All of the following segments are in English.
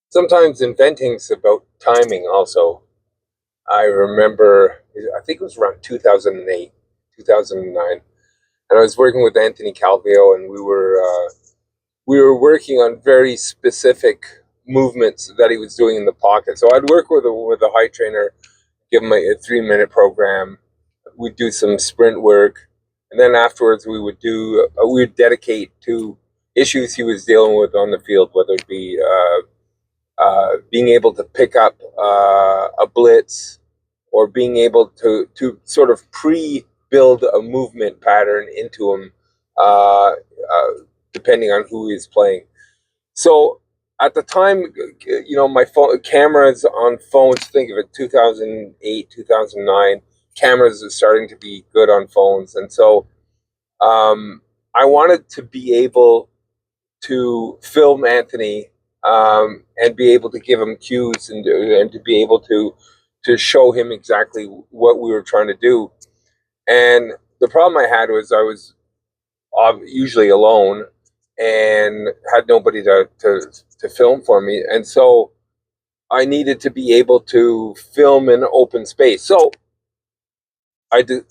Sometimes inventing's about timing also. I remember, I think it was around 2008, 2009, and I was working with Anthony Calvio, and we were working on very specific movements that he was doing in the pocket. So I'd work with a high trainer, give him a 3 minute program. We'd do some sprint work, and then afterwards we would dedicate to issues he was dealing with on the field, whether it be being able to pick up a blitz, or being able to sort of pre-build a movement pattern into him, depending on who he's playing. So at the time, my phone cameras on phones. Think of it, 2008, 2009. Cameras are starting to be good on phones, and so I wanted to be able to film Anthony, and be able to give him cues, and to be able to show him exactly what we were trying to do. And the problem I had was I was usually alone and had nobody to film for me, and so I needed to be able to film in open space. So I did,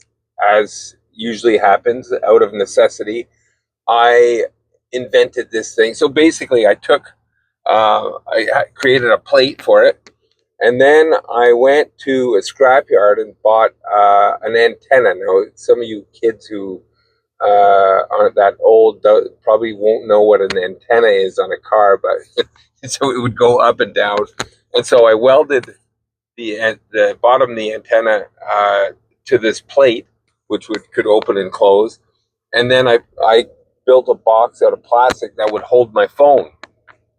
as usually happens, out of necessity, I invented this thing. So basically, I created a plate for it, and then I went to a scrapyard and bought an antenna. Now, some of you kids who aren't that old probably won't know what an antenna is on a car, but so it would go up and down. And so I welded the bottom of the antenna to this plate, which could open and close. And then I built a box out of plastic that would hold my phone,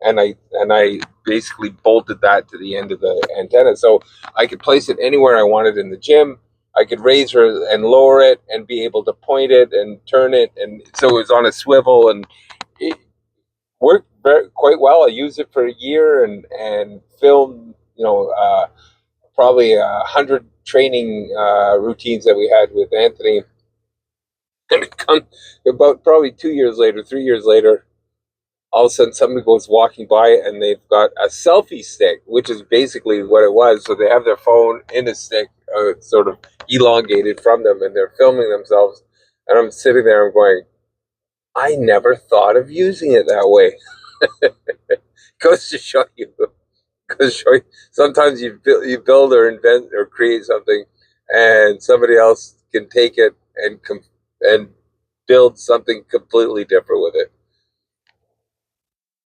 and I basically bolted that to the end of the antenna, so I could place it anywhere I wanted in the gym. I could raise her and lower it, and be able to point it and turn it, and so it was on a swivel, and it worked quite well. I used it for a year, and filmed, probably 100 training routines that we had with Anthony. And it come about probably 2 years later, 3 years later, all of a sudden somebody goes walking by and they've got a selfie stick, which is basically what it was. So they have their phone in a stick, sort of elongated from them, and they're filming themselves. And I'm sitting there, I'm going, I never thought of using it that way. Goes to show you. Goes to show you. Sometimes you build or invent or create something, and somebody else can take it and build something completely different with it.